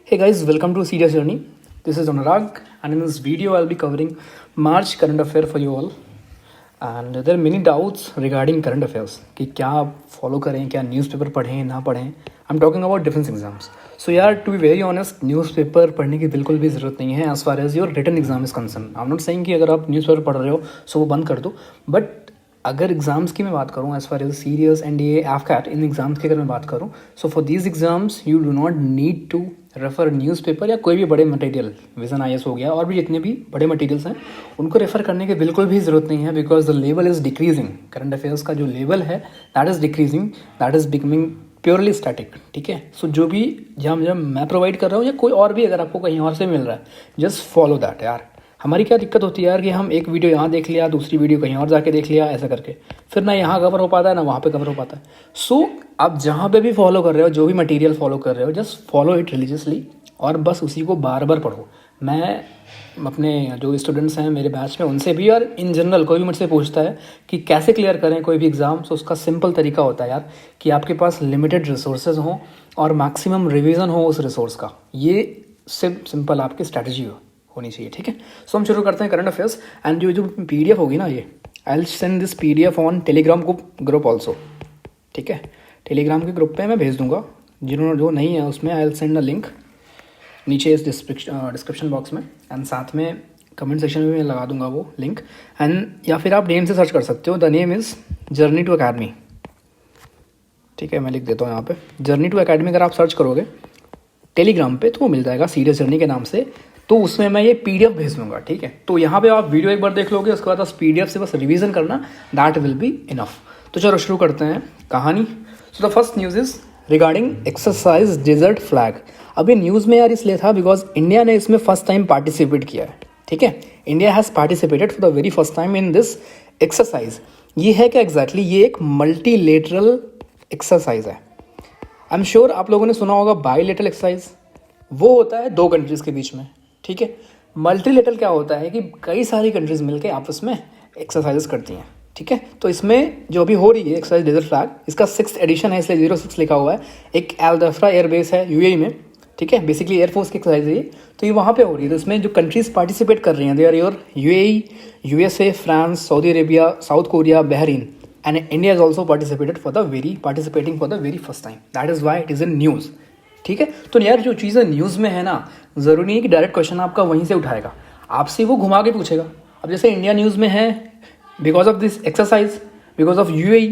Hey guys, welcome to Serious Journey. This is Anurag, and in this video, I'll be covering March current affair for you all. And there are many doubts regarding current affairs कि क्या आप follow करें, क्या newspaper पढ़ें ना पढ़ें. I am talking about defence exams. So यार, to be very honest, newspaper पढ़ने की बिल्कुल भी ज़रूरत नहीं है as far as your written exam is concern. I am not saying कि अगर आप न्यूज़पेपर पढ़ रहे हो सो वो बंद कर दो, बट अगर एग्जाम्स की मैं बात करूँ as far as serious NDA AFCAT इन एग्जाम्स की अगर मैं बात करूँ, so for these exams you do not need to refer newspaper या कोई भी बड़े मटेरियल, विजन आईएएस हो गया और भी जितने भी बड़े मटेरियल्स हैं उनको रेफर करने की बिल्कुल भी ज़रूरत नहीं है. Because the level is decreasing. Current affairs का जो लेवल है that is decreasing, that is becoming purely static. ठीक है, सो जो भी जहाँ जब मैं प्रोवाइड कर रहा हूँ या कोई और भी अगर आपको कहीं और से मिल रहा है, जस्ट फॉलो दैट. यार हमारी क्या दिक्कत होती है यार कि हम एक वीडियो यहाँ देख लिया, दूसरी वीडियो कहीं और जाके देख लिया, ऐसा करके फिर ना यहाँ कवर हो पाता है ना वहाँ पे कवर हो पाता है. सो आप जहाँ पे भी फॉलो कर रहे हो, जो भी मटेरियल फॉलो कर रहे हो, जस्ट फॉलो इट रिलीजियसली और बस उसी को बार बार पढ़ो. मैं अपने जो स्टूडेंट्स हैं मेरे बैच में उनसे भी, और इन जनरल कोई भी मुझसे पूछता है कि कैसे क्लियर करें कोई भी एग्ज़ाम, तो उसका सिंपल तरीका होता है यार कि आपके पास लिमिटेड रिसोर्सेज हों और मैक्सिमम रिवीजन हो उस रिसोर्स का. ये सिंपल आपकी स्ट्रैटेजी होनी चाहिए. ठीक है, सो हम शुरू करते हैं करंट अफेयर्स. एंड जो PDF होगी ना, ये I will send this PDF on Telegram group also. ठीक है, टेलीग्राम के ग्रुप पे मैं भेज दूंगा. जिन्होंने जो नहीं है उसमें I will send a link नीचे इस डिस्क्रिप्शन बॉक्स में, एंड साथ में कमेंट सेक्शन में मैं लगा दूंगा वो लिंक. एंड या फिर आप नेम से सर्च कर सकते हो. The name is journey to academy. ठीक है, मैं लिख देता हूँ यहाँ पे जर्नी टू अकेडमी. अगर आप सर्च करोगे टेलीग्राम पे तो वो मिल जाएगा सीरियस जर्नी के नाम से. तो उसमें मैं ये PDF भेज दूंगा. ठीक है, तो यहाँ पे आप वीडियो एक बार देख लोगे, उसके बाद बस PDF से बस रिवीजन करना, दैट विल बी इनफ. तो चलो शुरू करते हैं कहानी. So the first news is regarding exercise desert flag. अभी न्यूज़ में यार इसलिए था बिकॉज इंडिया ने इसमें फर्स्ट टाइम पार्टिसिपेट किया है. ठीक है, India has participated for the very first time in this exercise. ये है क्या एग्जैक्टली? ये एक मल्टीलेटरल एक्सरसाइज है. आई एम श्योर आप लोगों ने सुना होगा बाईलेटरल एक्सरसाइज. वो होता है दो कंट्रीज़ के बीच में. ठीक है, मल्टीलेटरल क्या होता है कि कई सारी कंट्रीज मिलकर आपस में एक्सरसाइजेस करती हैं. ठीक है, तो इसमें जो अभी हो रही है एक्सरसाइज डेजर्ट फ्लैग, इसका 6th एडिशन है, इसलिए 06 लिखा हुआ है. एक अल दफ्रा एयरबेस है UAE में. ठीक है, बेसिकली एयरफोर्स की एक्सरसाइज है ये. तो ये वहाँ पे हो रही है. तो इसमें जो कंट्रीज पार्टिसिपेट कर रही हैं they are your UAE, USA, France, Saudi Arabia, South Korea, Bahrain, and India is also participating for the very first time. That is why it is in news. ठीक है, तो यार जो चीज़ें न्यूज़ में है ना, ज़रूरी नहीं कि डायरेक्ट क्वेश्चन आपका वहीं से उठाएगा, आपसे वो घुमा के पूछेगा. अब जैसे इंडिया न्यूज़ में है because of this exercise, because of UAE,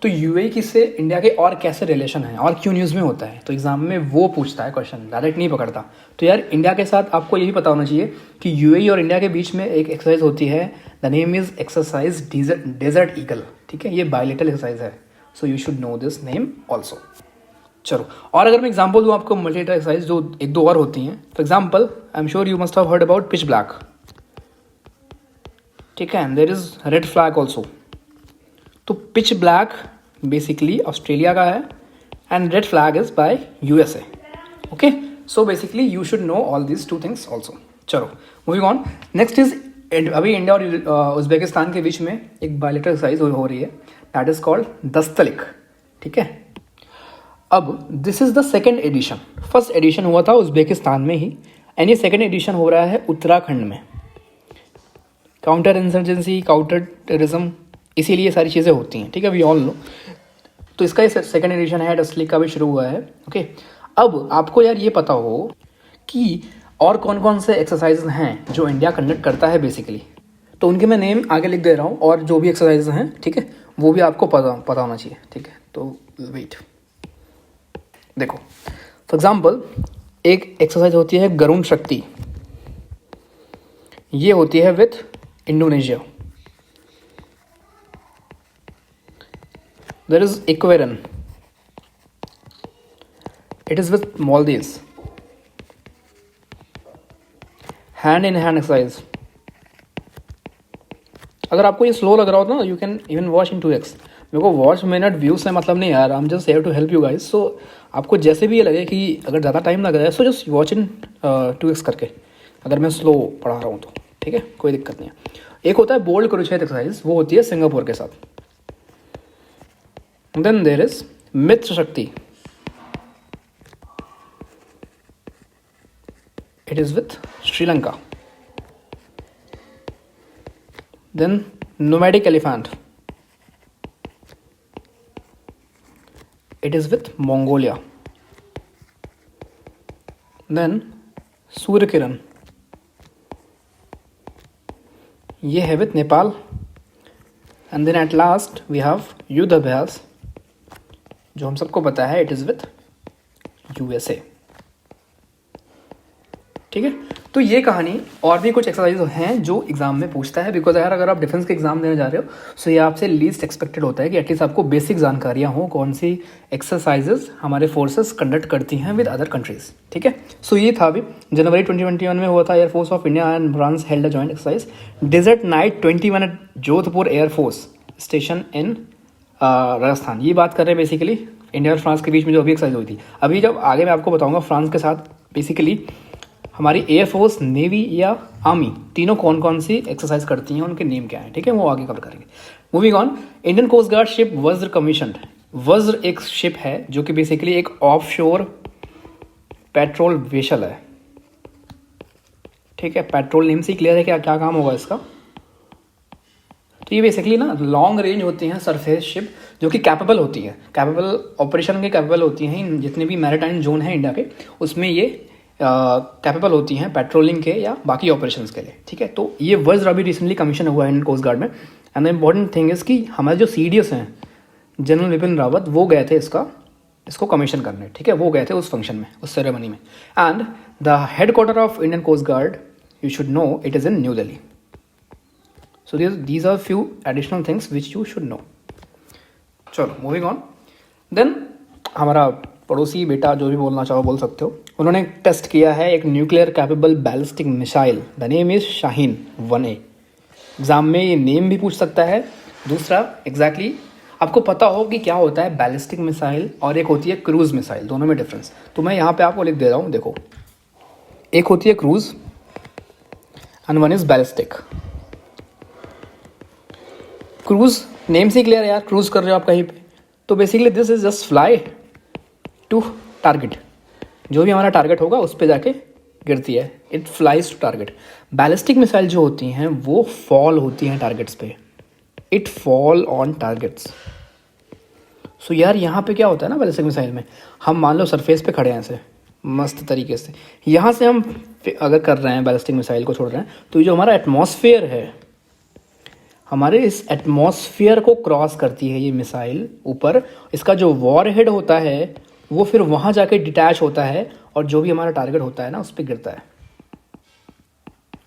तो UAE किससे इंडिया के और कैसे रिलेशन है और क्यों न्यूज़ में होता है, तो एग्जाम में वो पूछता है क्वेश्चन, डायरेक्ट नहीं पकड़ता. तो यार इंडिया के साथ आपको यही पता होना चाहिए कि UAE और इंडिया के बीच में एक एक्सरसाइज होती है. The name is exercise desert eagle. ठीक है, ये बायलेटरल एक्सरसाइज है. So you should know this name also. चलो, और अगर मैं एग्जांपल दूँ आपको मल्टीलेटरल एक्सरसाइज जो एक दो और होती हैं. For example, I am sure you must have heard about pitch black. ठीक है, and there is red flag also. तो पिच ब्लैक बेसिकली ऑस्ट्रेलिया का है and red flag is by USA. Okay, so basically you should know all these two things also. चलो moving on. Next is अभी India और Uzbekistan के बीच में एक बायलेटरल एक्सरसाइज हो रही है, दैट इज कॉल्ड दस्तलिक. ठीक है, अब this is the second edition. First edition हुआ था उज्बेकिस्तान में ही, एंड ये सेकेंड एडिशन हो रहा है उत्तराखंड में. काउंटर इंसर्जेंसी, काउंटर टेररिज्म, इसीलिए ये सारी चीज़ें होती हैं. ठीक है, वी ऑल नो. तो इसका ये सेकेंड एडिशन है, दस्तलिक का भी शुरू हुआ है. ओके, अब आपको यार ये पता हो कि और कौन कौन से एक्सरसाइज हैं जो इंडिया कंडक्ट करता है बेसिकली. तो उनके मैं नेम आगे लिख दे रहा हूँ, और जो भी एक्सरसाइज हैं, ठीक है, वो भी आपको पता होना चाहिए. ठीक है, तो वेट देखो. फॉर एग्जाम्पल, एक एक्सरसाइज होती है गरुण शक्ति. ये होती है with Indonesia. There is Ekuverin. It is with Maldives. Hand in hand exercise. अगर आपको ये स्लो लग रहा हो ना, you can even watch in 2x. मेरे को वॉच मिनट व्यूज से मतलब नहीं यार, I am just here to help you guys. So आपको जैसे भी ये लगे कि अगर ज़्यादा टाइम लग रहा है, so just watch in 2x करके, अगर मैं स्लो पढ़ा रहा हूँ तो. ठीक है, कोई दिक्कत नहीं है. एक होता है बोल्ड क्रुसेड एक्सरसाइज, वो होती है सिंगापुर के साथ. देन देयर इज मित्र शक्ति. it is with Sri Lanka. Then nomadic elephant, it is with Mongolia. Then सूर्य किरण, ये है with Nepal. And then at last we have Yudh Abhyas, जो हम सबको पता है इट इज़ विथ यूएसए. ठीक है, तो ये कहानी और भी कुछ एक्सरसाइज हैं जो एग्जाम में पूछता है. बिकॉज अगर आप डिफेंस के एग्जाम देने जा रहे हो सो ये आपसे लीस्ट एक्सपेक्टेड होता है कि एटलीस्ट आपको बेसिक जानकारियाँ हों कौन सी एक्सरसाइजेज हमारे फोर्सेस कंडक्ट करती हैं विद अदर कंट्रीज. ठीक है, सो ये था अभी जनवरी 2021 में हुआ था. Air force of India and France held a joint exercise desert knight 21 at Jodhpur air force station in Rajasthan. ये बात कर रहे हैं बेसिकली इंडिया और फ्रांस के बीच में जो अभी एक्सरसाइज हुई थी. अभी जब आगे मैं आपको बताऊंगा फ्रांस के साथ बेसिकली हमारी एयरफोर्स, नेवी या आर्मी तीनों कौन कौन सी एक्सरसाइज करती हैं, उनके नेम क्या हैं. ठीक है, वो आगे कवर करेंगे. Moving on, Indian coast guard ship Vajra commissioned. Vajra एक शिप है जो कि बेसिकली एक ऑफ शोर पेट्रोल वेसल है. ठीक है, पेट्रोल नेम से क्लियर है क्या क्या काम होगा इसका. तो ये बेसिकली ना लॉन्ग रेंज होती हैं सरफेस शिप जो कि कैपेबल होती है, कैपेबल ऑपरेशन के कैपेबल होती हैं. जितने भी मैरीटाइम जोन है इंडिया के उसमें ये कैपेबल होती हैं पेट्रोलिंग के या बाकी ऑपरेशंस के लिए. ठीक है, तो ये वज्र अभी रिसेंटली कमीशन हुआ है इंडियन कोस्ट गार्ड में. And the important thing is कि हमारे जो CDS हैं जनरल विपिन रावत, वो गए थे इसको कमीशन करने. ठीक है, वो गए थे उस फंक्शन में, उस सेरेमनी में. And the headquarter of Indian coast guard, you should know, it is in New Delhi. So these are few additional things which you should know. चलो मूविंग ऑन. देन हमारा पड़ोसी बेटा, जो भी बोलना चाहो बोल सकते हो, उन्होंने टेस्ट किया है एक nuclear capable ballistic missile. The name is Shaheen 1A. Exam में ये नेम भी पूछ सकता है. दूसरा एग्जैक्टली आपको पता हो कि क्या होता है बैलिस्टिक मिसाइल और एक होती है क्रूज मिसाइल, दोनों में डिफरेंस. तो मैं यहाँ पे आपको लिख दे रहा हूँ. देखो, एक होती है cruise and one is ballistic. Cruise name से क्लियर है यार, क्रूज कर रहे हो आप कहीं पे, तो basically this is just fly to target. जो भी हमारा टारगेट होगा उस पर जाके गिरती है. It flies to target. Ballistic missile जो होती हैं वो फॉल होती हैं टारगेट्स पे. It fall on targets. So यार यहाँ पे क्या होता है ना बैलिस्टिक मिसाइल में, हम मान लो सरफेस पे खड़े हैं ऐसे मस्त तरीके से, यहाँ से हम अगर कर रहे हैं बैलिस्टिक मिसाइल को छोड़ रहे हैं, तो ये जो हमारा एटमॉस्फेयर है, हमारे इस एटमॉस्फेयर को क्रॉस करती है ये मिसाइल ऊपर. इसका जो वॉरहेड होता है वो फिर वहाँ जाके डिटैच होता है और जो भी हमारा टारगेट होता है ना उस पर गिरता है.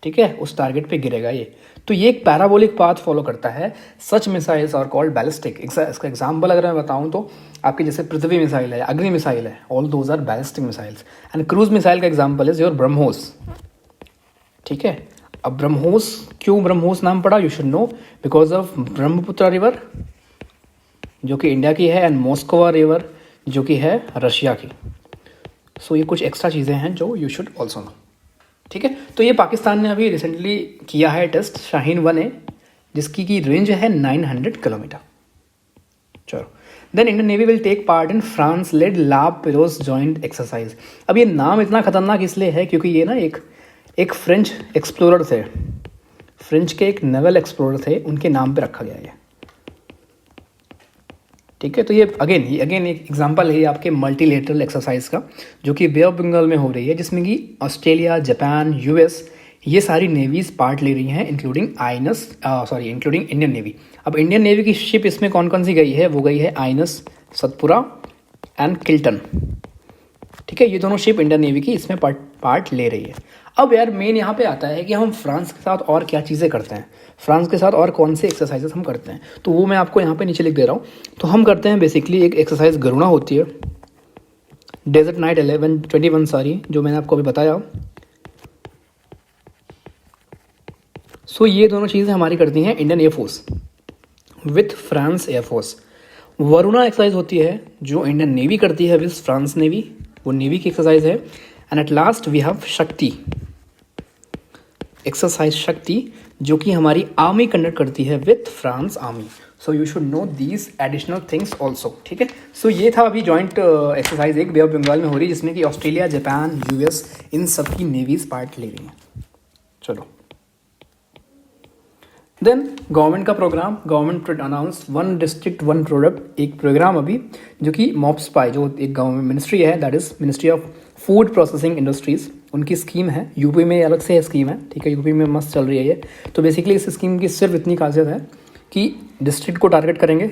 ठीक है, उस टारगेट पे गिरेगा ये. तो ये एक पैराबोलिक पाथ फॉलो करता है. सच मिसाइल्स आर कॉल्ड बैलिस्टिक. इसका एग्जांपल अगर मैं बताऊं तो आपके जैसे पृथ्वी मिसाइल है, अग्नि मिसाइल है, all those are ballistic missiles. And cruise missile का एग्जाम्पल इज योर ब्रह्मोस. ठीक है, अब ब्रह्मोस, क्यों ब्रह्मोस नाम पड़ा, you should know, because of Brahmaputra river जो कि इंडिया की है एंड मॉस्कोवा रिवर जो कि है रशिया की. सो ये कुछ एक्स्ट्रा चीज़ें हैं जो यू शुड ऑल्सो नो. ठीक है, तो ये पाकिस्तान ने अभी रिसेंटली किया है टेस्ट शाहीन 1A, जिसकी की रेंज है 900 किलोमीटर. चलो, then Indian navy will take part in France led La Perouse joint exercise. अब ये नाम इतना खतरनाक इसलिए है क्योंकि ये ना एक फ्रेंच एक्सप्लोरर थे, फ्रेंच के एक नेवल एक्सप्लोरर थे, उनके नाम पे रखा गया है. ठीक है, तो ये अगेन एक एग्जांपल है आपके मल्टीलेटरल एक्सरसाइज का, जो कि बे ऑफ बंगाल में हो रही है, जिसमें कि ऑस्ट्रेलिया, जापान, US ये सारी नेवीज पार्ट ले रही हैं, इंक्लूडिंग इंडियन नेवी. अब इंडियन नेवी की शिप इसमें कौन कौन सी गई है, वो गई है आइनस, सतपुरा एंड किल्टन. ठीक है, ये दोनों शिप इंडियन नेवी की इसमें पार्ट ले रही है. अब यार मेन यहाँ पे आता है कि हम फ्रांस के साथ और क्या चीज़ें करते हैं, फ्रांस के साथ और कौन से एक्सरसाइजेस हम करते हैं, तो वो मैं आपको यहाँ पे नीचे लिख दे रहा हूँ. तो हम करते हैं बेसिकली एक एक्सरसाइज गरुणा होती है, डेजर्ट नाइट 21 जो मैंने आपको अभी बताया. सो ये दोनों चीज़ें हमारी करती हैं Indian air force with France air force. Varuna exercise होती है जो इंडियन नेवी करती है विथ फ्रांस नेवी, वो नेवी की एक्सरसाइज है. And at last we have Shakti exercise, Shakti जो कि हमारी आर्मी कंडक्ट करती है with France army. So you should know these additional things also, ठीक है। सो ये था अभी जॉइंट एक्सरसाइज एक बे ऑफ बंगाल में हो रही है, जिसमें कि ऑस्ट्रेलिया, जापान, यूएस इन सब की नेवीज पार्ट ले रही हैं। चलो देन गवर्नमेंट का programme, government announce one district one product, एक प्रोग्राम अभी जो कि मॉप्सपाई जो एक गवर्नमेंट मिनिस्ट्री है, that is ministry of food processing industries, उनकी स्कीम है। यूपी में अलग से स्कीम है, ठीक है, यूपी में मस्त चल रही है ये। तो बेसिकली इस स्कीम की सिर्फ इतनी खासियत है कि डिस्ट्रिक्ट को टारगेट करेंगे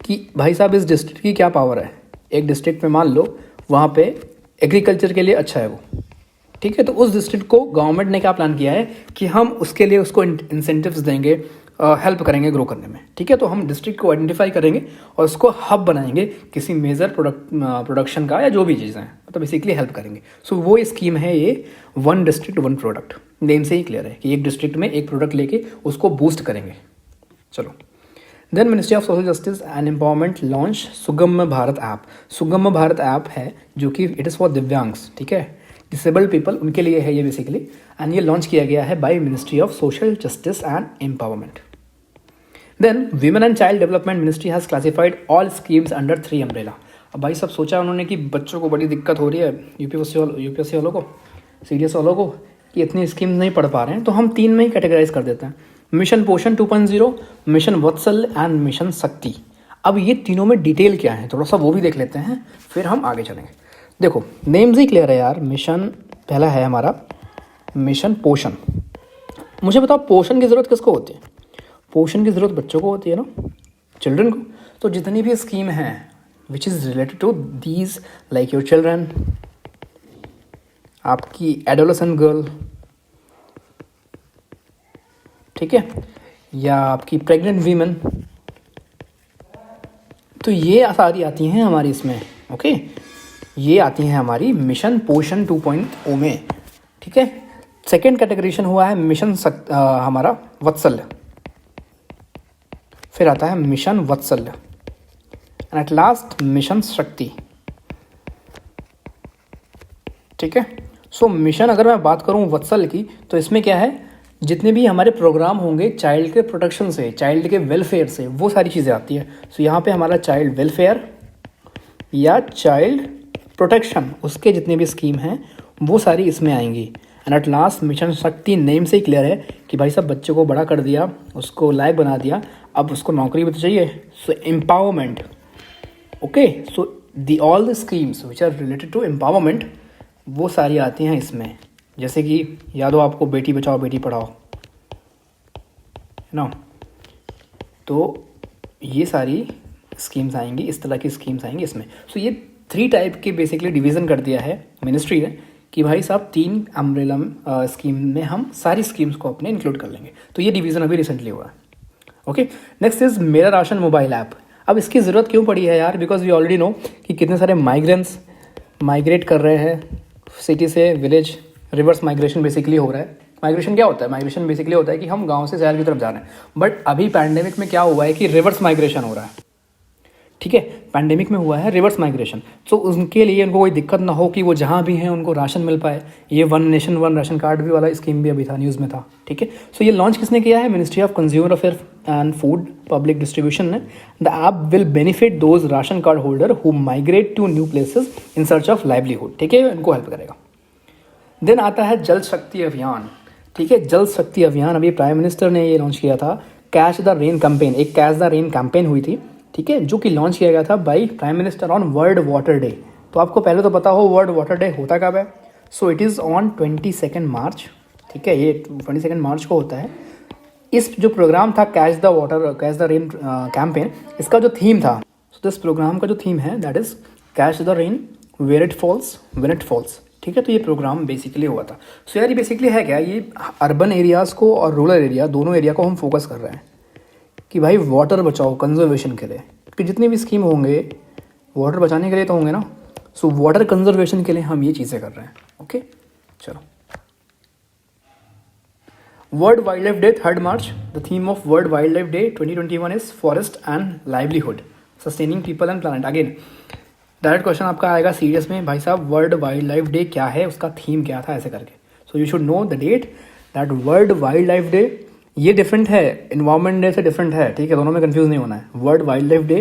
कि भाई साहब इस डिस्ट्रिक्ट की क्या पावर है। एक डिस्ट्रिक्ट में मान लो वहाँ पे एग्रीकल्चर के लिए अच्छा है वो, ठीक है, तो उस डिस्ट्रिक्ट को गवर्नमेंट ने क्या प्लान किया है कि हम उसके लिए उसको इंसेंटिव्स देंगे, हेल्प करेंगे ग्रो करने में, ठीक है। तो हम डिस्ट्रिक्ट को आइडेंटिफाई करेंगे और उसको हब बनाएंगे किसी मेजर प्रोडक्शन का या जो भी चीज़ें हैं, तो बेसिकली हेल्प करेंगे। सो वो स्कीम है ये one district one product, name से ही क्लियर है कि एक डिस्ट्रिक्ट में एक प्रोडक्ट लेके उसको बूस्ट करेंगे। चलो then ministry of social justice and empowerment launch Sugamya Bharat app. Sugamya Bharat app है जो कि इट इज़ फॉर दिव्यांग्स, ठीक है, डिसेबल्ड पीपल, उनके लिए है ये बेसिकली। एंड ये लॉन्च किया गया है by ministry of social justice and empowerment. Then women and child development ministry has classified all schemes under 3 umbrella. अब भाई सब सोचा उन्होंने कि बच्चों को बड़ी दिक्कत हो रही है, यूपीएससी वालों को, सीडीएस वालों को, कि इतनी स्कीम नहीं पढ़ पा रहे हैं, तो हम 3 में ही कैटेगराइज कर देते हैं, मिशन पोषण 2.0, मिशन वत्सल एंड मिशन शक्ति। अब ये तीनों में डिटेल क्या है थोड़ा सा वो भी देख लेते हैं, फिर हम आगे चलेंगे। देखो नेम्स ही क्लियर है यार। मिशन पहला है हमारा मिशन पोषण। मुझे बताओ पोषण की ज़रूरत किसको होती है? पोषण की ज़रूरत बच्चों को होती है ना, चिल्ड्रन को। तो जितनी भी स्कीम है which is related to these, like your children, आपकी एडोलेसेंट गर्ल, ठीक है, या आपकी प्रेग्नेंट वीमेन, तो ये सारी आती हैं हमारी इसमें, ओके। ये आती हैं हमारी मिशन पोषण 2.0 में, ठीक है। सेकेंड कैटेगरीशन हुआ है मिशन हमारा वत्सल, फिर आता है mission Vatsal and at last mission शक्ति, ठीक है। सो मिशन अगर मैं बात करूं वत्सल की, तो इसमें क्या है, जितने भी हमारे प्रोग्राम होंगे चाइल्ड के प्रोटेक्शन से, चाइल्ड के वेलफेयर से, वो सारी चीज़ें आती है। सो यहाँ पे हमारा चाइल्ड वेलफेयर या चाइल्ड प्रोटेक्शन, उसके जितने भी स्कीम हैं वो सारी इसमें आएंगी। एंड एट लास्ट मिशन शक्ति, नेम से ही क्लियर है कि भाई साहब बच्चे को बड़ा कर दिया, उसको लायक बना दिया, अब उसको नौकरी भी तो चाहिए, so empowerment, okay. So the all the schemes which are related to empowerment वो सारी आती हैं इसमें। जैसे कि याद हो आपको बेटी बचाओ बेटी पढ़ाओ, है ना, तो ये सारी स्कीम्स आएंगी, इस तरह की स्कीम्स आएंगी इसमें। सो ये 3 टाइप के बेसिकली डिवीज़न कर दिया है मिनिस्ट्री ने कि भाई साहब 3 अम्ब्रेला स्कीम में हम सारी स्कीम्स को अपने इंक्लूड कर लेंगे। तो ये डिवीज़न अभी रिसेंटली हुआ है, ओके। नेक्स्ट इज़ मेरा राशन मोबाइल ऐप। अब इसकी ज़रूरत क्यों पड़ी है यार? बिकॉज वी ऑलरेडी नो कि कितने सारे माइग्रेंट्स माइग्रेट कर रहे हैं सिटी से विलेज, रिवर्स माइग्रेशन बेसिकली हो रहा है। माइग्रेशन क्या होता है? माइग्रेशन बेसिकली होता है कि हम गांव से शहर की तरफ जा रहे हैं, बट अभी पैंडेमिक में क्या हुआ है कि रिवर्स माइग्रेशन हो रहा है, ठीक है। पैंडेमिक में हुआ है रिवर्स माइग्रेशन, तो उनके लिए उनको कोई दिक्कत ना हो कि वो जहाँ भी हैं उनको राशन मिल पाए। ये one nation one ration card भी वाला स्कीम भी अभी था, न्यूज़ में था, ठीक है। सो ये लॉन्च किसने किया है? Ministry of consumer affair and food public distribution ने। The app will benefit those ration card holder who migrate to new places in search of livelihood, ठीक है, इनको हेल्प करेगा। देन आता है जल शक्ति अभियान, ठीक है। जल शक्ति अभियान अभी प्राइम मिनिस्टर ने ये लॉन्च किया था, कैच द रेन कैंपेन, एक कैच द रेन कैंपेन हुई थी, ठीक है, जो कि लॉन्च किया गया था by prime minister on world water day. तो आपको पहले तो पता हो वर्ल्ड वाटर डे होता कब है? सो इट इज़ ऑन 22 मार्च, ठीक है, ये 22 मार्च को होता है। इस जो प्रोग्राम था कैच द रेन कैंपेन, इसका जो थीम था, सो दिस प्रोग्राम का जो थीम है that is catch the rain where it falls when it falls, ठीक है। तो ये प्रोग्राम बेसिकली हुआ था। सो यार ये बेसिकली है क्या, ये अर्बन एरियाज़ को और रूरल एरिया दोनों एरिया को हम फोकस कर रहे हैं कि भाई वाटर बचाओ कंजर्वेशन के लिए, क्योंकि जितनी भी स्कीम होंगे वाटर बचाने के लिए तो होंगे ना। सो वाटर कंजर्वेशन के लिए हम ये चीज़ें कर रहे हैं, ओके। चलो world wildlife day 3 March. The theme of world wildlife day 2021 is forest and livelihood sustaining people and planet. Again direct question आपका आएगा सीरियस में, भाई साहब वर्ल्ड वाइल्ड लाइफ डे क्या है, उसका थीम क्या था, ऐसे करके। So you should know the date that world wildlife day ये डिफरेंट है, इन्वायरमेंट डे से डिफरेंट है, ठीक है, दोनों में कंफ्यूज नहीं होना है। वर्ल्ड वाइल्ड लाइफ डे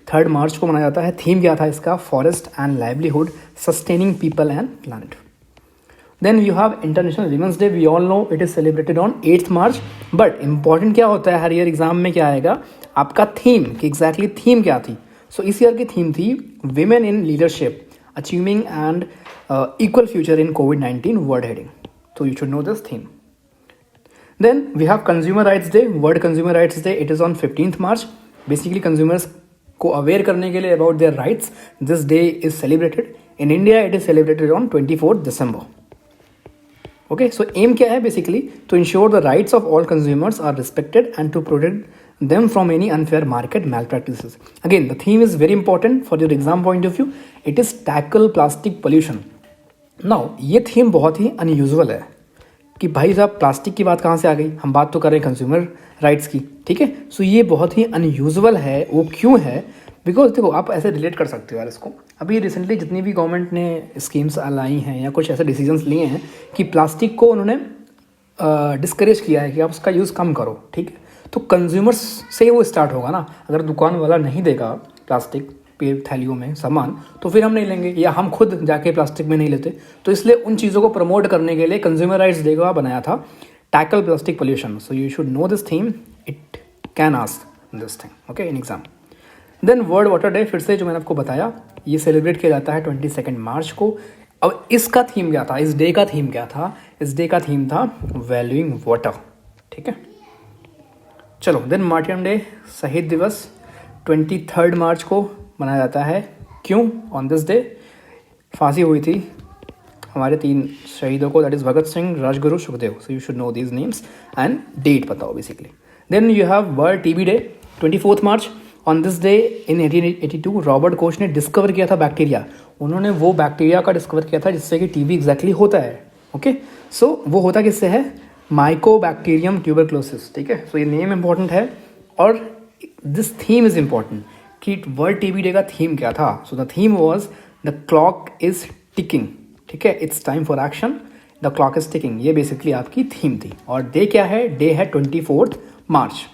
3 मार्च को मनाया जाता है। थीम क्या था इसका? Forest and livelihood, sustaining people and planet. Then you have international women's day, we all know it is celebrated on 8 March. But important क्या होता है हर ईयर एग्जाम में, क्या आएगा आपका थीम, कि एग्जैक्टली थीम क्या थी। सो इस ईयर की थीम थी women in leadership achieving and equal future in covid world heading. So you should know this theme. Then we have Consumer Rights Day. World Consumer Rights Day, it is on 15th March. Basically consumers को aware करने के लिए about their rights, this day is celebrated. In India it is celebrated on 24th December. Okay, so aim क्या है basically? To ensure the rights of all consumers are respected and to protect them from any unfair market malpractices. Again, the theme is very important for your exam point of view. It is tackle plastic pollution. Now ये theme बहुत ही unusual है कि भाई साहब plastic की बात कहाँ से आ गई, हम बात तो कर रहे हैं कंज्यूमर राइट्स की, ठीक है। सो ये बहुत ही अनयूजुअल है। वो क्यों है? बिकॉज देखो आप ऐसे रिलेट कर सकते हो यार इसको। अभी रिसेंटली जितनी भी गवर्नमेंट ने स्कीम्स लाई हैं या कुछ ऐसे डिसीजंस लिए हैं कि प्लास्टिक को उन्होंने डिस्करेज किया है कि आप उसका यूज़ कम करो, ठीक है। तो कंज्यूमर्स से वो स्टार्ट होगा ना। अगर दुकान वाला नहीं देगा प्लास्टिक पे थैलियों में सामान तो फिर हम नहीं लेंगे, या हम खुद जाके प्लास्टिक में नहीं लेते। तो इसलिए उन चीज़ों को प्रमोट करने के लिए कंज्यूमर राइट्स डे को बनाया था, tackle plastic pollution. So you should know this theme, it can ask this thing okay in exam. Then world water day, फिर से जो मैंने आपको बताया, ये सेलिब्रेट किया जाता है 22 मार्च को। अब इसका थीम क्या था, इस डे का थीम क्या था? इस डे का थीम था वैल्यूइंग वाटर, ठीक है। चलो देन मार्टिन डे, शहीद दिवस 23 मार्च को मनाया जाता है। क्यों? ऑन दिस डे फांसी हुई थी हमारे 3 शहीदों को, that is Bhagat Singh, Rajguru, Sukhdev. So you should know these names and date पता हो basically. Then you have world TB day 24 March. On this day in 1882 Robert Koch ने डिस्कवर किया था बैक्टीरिया। उन्होंने वो बैक्टीरिया का डिस्कवर किया था जिससे कि टीबी एग्जैक्टली होता है, ओके। सो वो होता किससे है? माइकोबैक्टीरियम ट्यूबरक्लोसिस, ठीक है। सो ये नेम इंपॉर्टेंट है और दिस थीम इज इंपॉर्टेंट कि वर्ल्ड टीबी डे का थीम क्या था। So the theme was the clock is ticking, ठीक है, it's time for action, the clock is ticking. ये बेसिकली आपकी थीम थी। और डे क्या है? डे है 24 मार्च।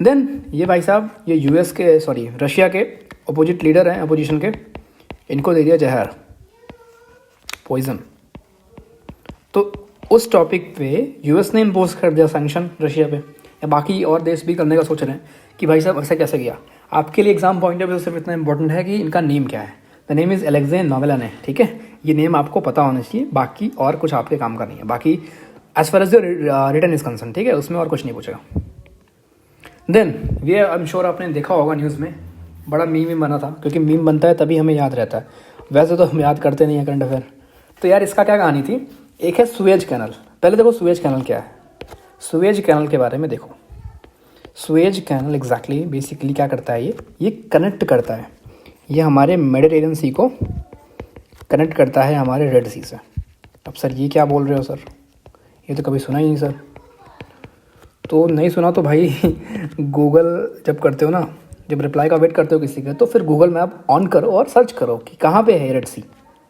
देन ये भाई साहब ये यूएस के रशिया के अपोजिट लीडर हैं, अपोजिशन के, इनको दे दिया जहर, पॉइजन। तो उस टॉपिक पे यूएस ने इम्पोज कर दिया सैंक्शन रशिया पे, या बाकी और देश भी करने का सोच रहे हैं कि भाई साहब ऐसा कैसे किया। आपके लिए एग्जाम पॉइंट ऑफ व्यू सिर्फ इतना इंपॉर्टेंट है कि इनका नेम क्या है। द नेम इज एलेक्जे नोवेलन, ठीक है। ये नेम आपको पता होना चाहिए, बाकी और कुछ आपके काम का नहीं है। बाकी as far as your return is concern, ठीक है, उसमें और कुछ नहीं पूछेगा। देन ये आई एम श्योर आपने देखा होगा न्यूज़ में, बड़ा मीम बना था, क्योंकि मीम बनता है तभी हमें याद रहता है, वैसे तो हम याद करते नहीं हैं करंट अफेयर। तो यार इसका क्या कहानी थी? एक है सुएज कैनल। पहले देखो सुएज कैनल क्या है। सुएज कैनल के बारे में देखो। सुएज कैनल एग्जैक्टली बेसिकली क्या करता है? ये कनेक्ट करता है, ये हमारे मेडिटेरियन सी को कनेक्ट करता है हमारे रेड सी से। अब सर ये क्या बोल रहे हो सर, ये तो कभी सुना ही नहीं सर। तो नहीं सुना तो भाई गूगल जब करते हो ना, जब रिप्लाई का वेट करते हो किसी का, तो फिर गूगल मैप ऑन करो और सर्च करो कि कहाँ पे है रेड सी,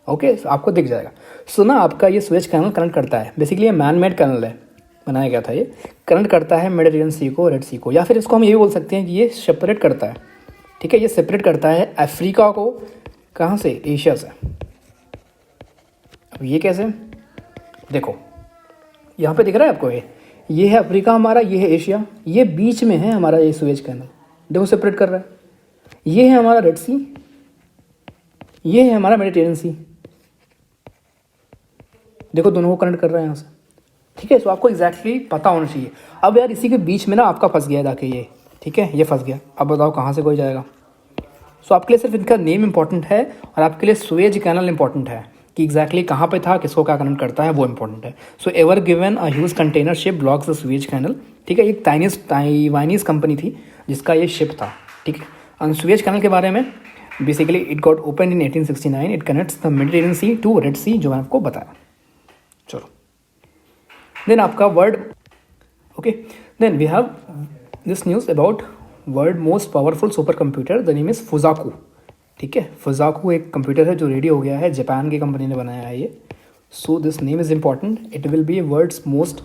ओके, आपको दिख जाएगा। सुना आपका ये सुएज कैनल कनेक्ट करता है, बेसिकली ये मैन मेड कैनल है, बनाया गया था। ये कनेक्ट करता है मेडिटेरियन सी को रेड सी को, या फिर इसको हम ये भी बोल सकते हैं कि ये सेपरेट करता है, ठीक है। ये सेपरेट करता है अफ्रीका को कहाँ से? एशिया से। अब ये कैसे? देखो यहाँ पे दिख रहा है आपको, ये है अफ्रीका हमारा, ये है एशिया, ये बीच में है हमारा ये सुएज कैनल, देखो सेपरेट कर रहा है। ये है हमारा रेड सी, ये है हमारा मेडिटेरियन सी, देखो दोनों को कनेक्ट कर रहा है यहाँ से, ठीक है। तो आपको एग्जैक्टली पता होना चाहिए। अब यार इसी के बीच में ना आपका फंस गया जाके ये, ठीक है, ये फंस गया। अब बताओ कहाँ से कोई जाएगा? सो आपके लिए सिर्फ इनका नेम इंपॉर्टेंट है और आपके लिए सुएज कैनल इंपॉर्टेंट है कि एग्जैक्टली कहाँ पे था, किसको क्या कनेक्ट करता है, वो इंपॉर्टेंट है। So Ever Given a huge container ship blocks the Suez canal, ठीक है। एक ताइवानीज कंपनी थी जिसका ये शिप था, ठीक है। और सुएज कैनल के बारे में basically it got open in 1869, it connects the Mediterranean sea to red sea, जो मैंने आपको बताया। चलो देन आपका word, okay, then we have this news about world most powerful super computer, the name is Fugaku, ठीक है। फुजाकू एक computer है जो रेडी हो गया है, जापान की कंपनी ने बनाया है ये। So this name is important, it will be world's most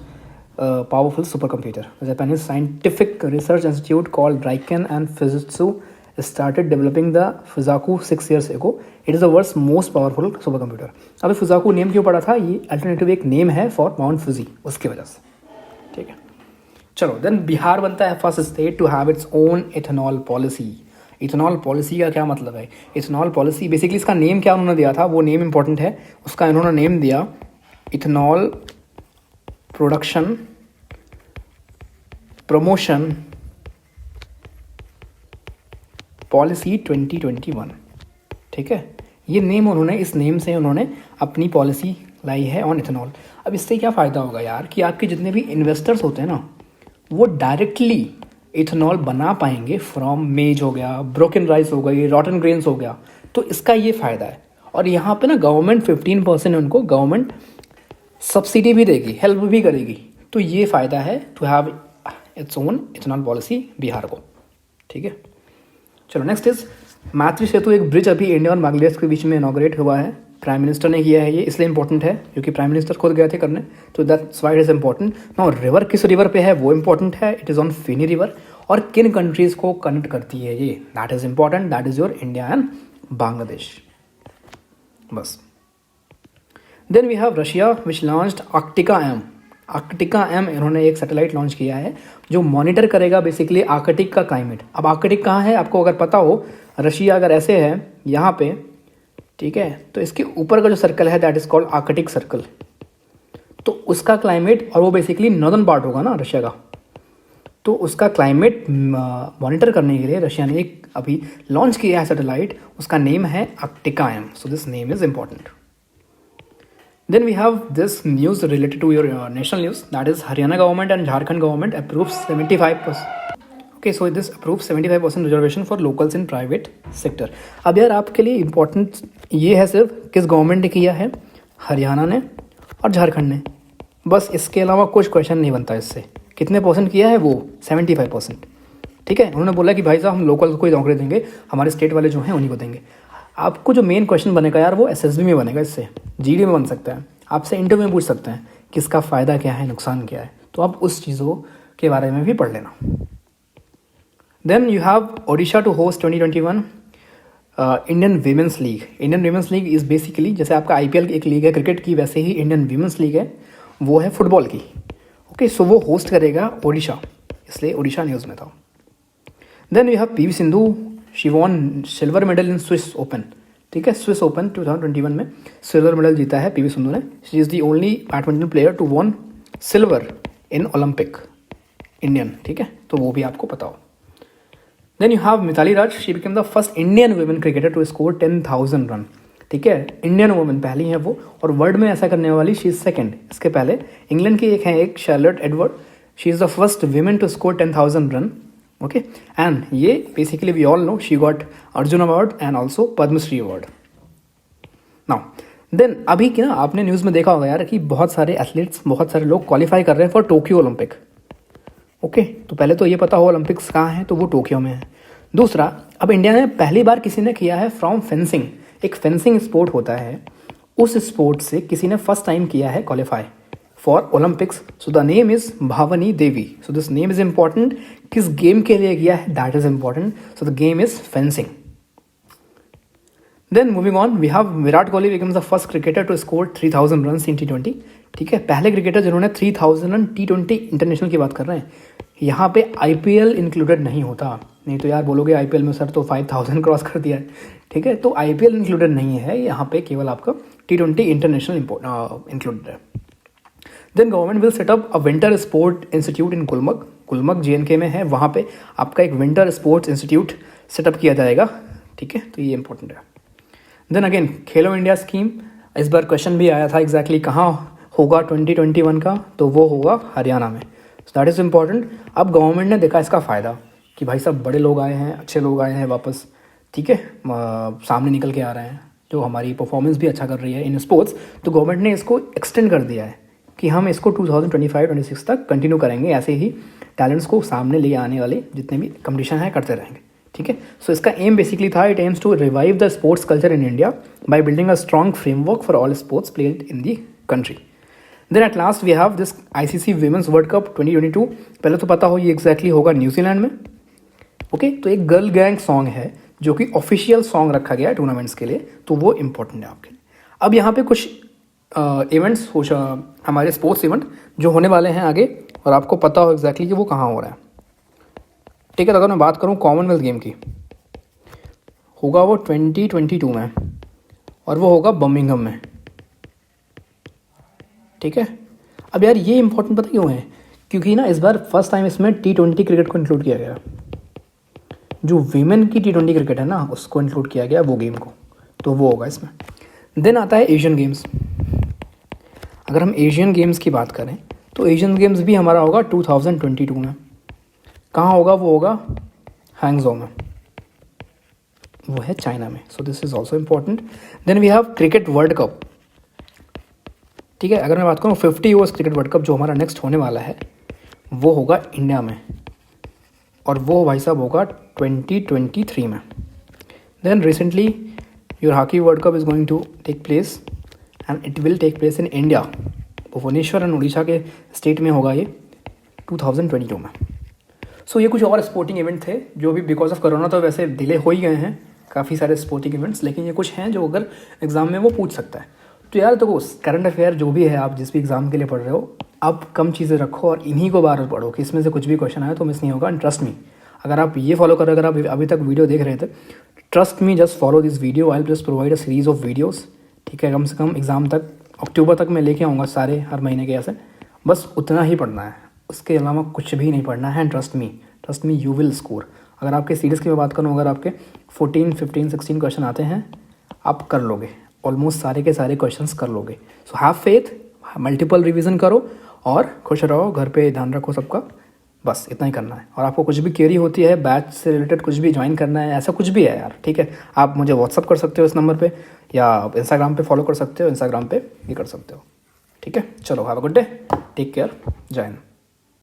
powerful supercomputer. The Japanese scientific research institute called Daiken and Fujitsu started developing the Fusaku 6 years ago. It is the world's most powerful supercomputer. अभी फुजाकू name क्यों पड़ा था, ये alternative एक name है for Mount Fuji, उसकी वजह से, ठीक है. चलो देन बिहार बनता है first state to have its own ethanol policy. Ethanol policy का क्या मतलब है? इथेनॉल पॉलिसी बेसिकली इसका नेम क्या उन्होंने दिया था, वो नेम इंपॉर्टेंट है. उसका इन्होंने नेम दिया इथेनॉल प्रोडक्शन प्रमोशन पॉलिसी 2021, ठीक है. ये नेम उन्होंने, इस नेम से उन्होंने अपनी पॉलिसी लाई है ऑन इथेनॉल. अब इससे क्या फ़ायदा होगा यार कि आपके जितने भी इन्वेस्टर्स होते हैं ना, वो डायरेक्टली इथेनॉल बना पाएंगे फ्रॉम मेज हो गया, ब्रोकन राइस हो गई, रॉटन ग्रेन्स हो गया. तो इसका ये फ़ायदा है. और यहाँ पे ना गवर्नमेंट 15% उनको गवर्नमेंट सब्सिडी भी देगी, हेल्प भी करेगी. तो ये फ़ायदा है to have its own ethanol policy Bihar को, ठीक है. चलो नेक्स्ट इज मैत्री सेतु. एक ब्रिज अभी इंडिया और बांग्लादेश के बीच में इनॉग्रेट हुआ है. प्राइम मिनिस्टर ने किया है ये, इसलिए इंपॉर्टेंट है क्योंकि प्राइम मिनिस्टर खुद गए थे करने. तो that's why it is important. Now river किस रिवर पे है वो इंपॉर्टेंट है. It is on Feni river. और किन कंट्रीज़ को कनेक्ट करती है ये, that is important. That is your India and Bangladesh. बस. Then we have Russia which launched Arktika M. Arktika M इन्होंने एक सैटेलाइट लॉन्च किया है जो मॉनिटर करेगा बेसिकली आर्कटिक का क्लाइमेट. अब आर्कटिक कहाँ है आपको अगर पता हो, रशिया अगर ऐसे है यहाँ पे, ठीक है, तो इसके ऊपर का जो सर्कल है that is called Arctic circle. तो उसका क्लाइमेट, और वो बेसिकली नॉर्दर्न पार्ट होगा ना रशिया का, तो उसका क्लाइमेट मॉनिटर करने के लिए रशिया ने एक अभी लॉन्च किया है सैटेलाइट. उसका नेम है Arktika M. So this name is important. Then we have this news related to your national news, that is Haryana government and Jharkhand government approves 75%. Okay, so this approves 75% reservation for locals in private sector. अब यार आपके लिए important ये है सिर्फ किस government ने किया है, हरियाणा ने और झारखंड ने. बस इसके अलावा कुछ क्वेश्चन नहीं बनता इससे. कितने परसेंट किया है वो 75%, ठीक है. उन्होंने बोला कि भाई साहब हम लोकल को ही नौकरी देंगे, हमारे स्टेट वाले जो हैं उन्हीं को देंगे. आपको जो मेन क्वेश्चन बनेगा यार वो एसएसबी में बनेगा, इससे जीडी में बन सकता है, आपसे इंटरव्यू में पूछ सकते हैं कि इसका फ़ायदा क्या है, नुकसान क्या है. तो आप उस चीज़ों के बारे में भी पढ़ लेना. Then you have Odisha to host 2021 Indian women's league. Indian women's league is basically जैसे आपका आईपीएल एक लीग है क्रिकेट की, वैसे ही इंडियन वीमेंस लीग है, वो है फुटबॉल की. ओके, सो वो होस्ट करेगा ओडिशा, इसलिए ओडिशा न्यूज़ में था. Then you have PV Sindhu. She won silver medal in Swiss Open, ठीक है. स्विस ओपन 2021 में सिल्वर मेडल जीता है पीवी सिंधु ने. She is the only badminton player to won silver in Olympic Indian, ठीक है. तो वो भी आपको पता हो. Then you have Mithali Raj. She became the first Indian women cricketer to score 10,000 run, ठीक है. इंडियन वुमेन पहली हैं वो, और वर्ल्ड में ऐसा करने वाली शी इज़ सेकेंड. इसके पहले इंग्लैंड की एक है, एक Charlotte Edwards. She is the first women to score 10,000 run. Okay, and ये basically we all know she got Arjun award and also Padmashri award. Now then अभी की ना आपने न्यूज़ में देखा होगा यार कि बहुत सारे एथलीट्स, बहुत सारे लोग क्वालिफाई कर रहे हैं फॉर टोक्यो ओलंपिक. ओके, तो पहले तो ये पता हो ओलंपिक्स कहाँ है, तो वो टोक्यो में है. दूसरा, अब इंडिया में पहली बार किसी ने किया है फ्रॉम फेंसिंग. एक फेंसिंग स्पोर्ट होता है, उस स्पोर्ट से किसी ने फर्स्ट टाइम किया है qualify for Olympics. So the name is Bhavani Devi. So this name is important. किस गेम के लिए किया है that is important. So the game is fencing. Then moving on, we have Virat Kohli becomes the first cricketer to score 3,000 run in T20, ठीक है. पहले cricketer जिन्होंने 3,000 run T20 international की बात कर रहे हैं. यहाँ पे IPL इंक्लूडेड नहीं होता, नहीं तो यार बोलोगे IPL में सर तो 5,000 क्रॉस कर दिया है, ठीक है. तो IPL इंक्लूडेड नहीं है यहाँ पे, केवल आपका T20 इंटरनेशनल इंक्लूडेड है. Then government will setup a winter sport institute in Gulmarg. Gulmarg JNK में है, वहाँ पे आपका एक विंटर स्पोर्ट्स इंस्टीट्यूट सेटअप किया जाएगा, ठीक है. तो ये इंपॉर्टेंट है. देन अगेन खेलो इंडिया स्कीम. इस बार क्वेश्चन भी आया था एग्जैक्टली कहाँ होगा 2021 का, तो वो होगा हरियाणा में. So that is important. अब गवर्नमेंट ने देखा इसका फ़ायदा कि भाई सब बड़े लोग आए हैं, अच्छे लोग आए हैं वापस, ठीक है, सामने निकल के आ रहे हैं, जो हमारी परफॉर्मेंस भी अच्छा कर रही है इन स्पोर्ट्स. तो गवर्नमेंट ने इसको एक्सटेंड कर दिया है कि हम इसको 2025-26 तक कंटिन्यू करेंगे. ऐसे ही टैलेंट्स को सामने ले आने वाले जितने भी कंपटीशन हैं करते रहेंगे, ठीक है. सो इसका एम बेसिकली था, it aims to revive the sports culture in India by building a strong framework for all sports played in the country. Then at last we have this ICC women's world cup 2022। पहले तो पता हो ये exactly होगा New Zealand में। Okay तो एक girl gang song है जो कि ऑफिशियल सॉन्ग रखा गया है टूर्नामेंट्स के लिए, तो वो इंपॉर्टेंट है आपके लिए। अब यहाँ पे कुछ इवेंट्स हमारे स्पोर्ट्स इवेंट जो होने वाले हैं आगे, और आपको पता हो एग्जैक्टली कि वो कहाँ हो रहा है। ठीक है, तो अगर मैं बात करूँ कॉमनवेल्थ गेम की, होगा वो 2022 में, और वो होगा बर्मिंघम में। ठीक है, अब यार ये इंपॉर्टेंट पता क्यों है, क्योंकि ना इस बार फर्स्ट टाइम इसमें T20 क्रिकेट को इंक्लूड किया गया। जो वीमेन की T20 क्रिकेट है ना, उसको इंक्लूड किया गया वो गेम को, तो वो होगा इसमें। देन आता है एशियन गेम्स। अगर हम एशियन गेम्स की बात करें तो एशियन गेम्स भी हमारा होगा 2022 में। कहाँ होगा? वो होगा हैंगजो में, वो है चाइना में। So this is also important. Then we have cricket world cup. ठीक है, अगर मैं बात करूँ 50 ओवर्स क्रिकेट वर्ल्ड कप जो हमारा नेक्स्ट होने वाला है, वो होगा इंडिया में, और वो भाई साहब होगा 2023 में। Then recently your hockey world cup is going to take place and it will take place in India. Bhubaneswar and Orissa के स्टेट में होगा ये 2022 में। सो ये कुछ और स्पोर्टिंग इवेंट थे जो भी बिकॉज ऑफ कोरोना तो वैसे डिले हो ही गए हैं काफ़ी सारे स्पोर्टिंग इवेंट्स, लेकिन ये कुछ हैं जो अगर एग्ज़ाम में वो पूछ सकता है। तो यार देखो, करंट अफेयर जो भी है, आप जिस भी एग्ज़ाम के लिए पढ़ रहे हो, आप कम चीज़ें रखो और इन्हीं को बार बार पढ़ो कि इसमें से कुछ भी क्वेश्चन आए तो मिस नहीं होगा। एंड ट्रस्ट मी, अगर आप ये फॉलो करो, अगर आप अभी तक वीडियो देख रहे थे, trust me, just follow this video, I will just provide a series of videos. ठीक है, कम से कम एग्ज़ाम तक अक्टूबर तक मैं लेके आऊँगा सारे, हर महीने के ऐसे। बस उतना ही पढ़ना है, उसके अलावा कुछ भी नहीं पढ़ना है। And trust me you will score. अगर आपके सीरीज़ की मैं बात करूँ, अगर आपके 14, 15, 16 क्वेश्चन आते हैं, आप कर लोगे, ऑलमोस्ट सारे के सारे क्वेश्चंस कर लोगे। So have faith, multiple revision करो और खुश रहो, घर पे ध्यान रखो सबका, बस इतना ही करना है। और आपको कुछ भी क्वेरी होती है, बैच से रिलेटेड कुछ भी ज्वाइन करना है, ऐसा कुछ भी है यार, ठीक है, आप मुझे व्हाट्सअप कर सकते हो इस नंबर पे, या इंस्टाग्राम पे फॉलो कर सकते हो, इंस्टाग्राम पे ये कर सकते हो। ठीक है, चलो have a good day, take care, जय हिंद।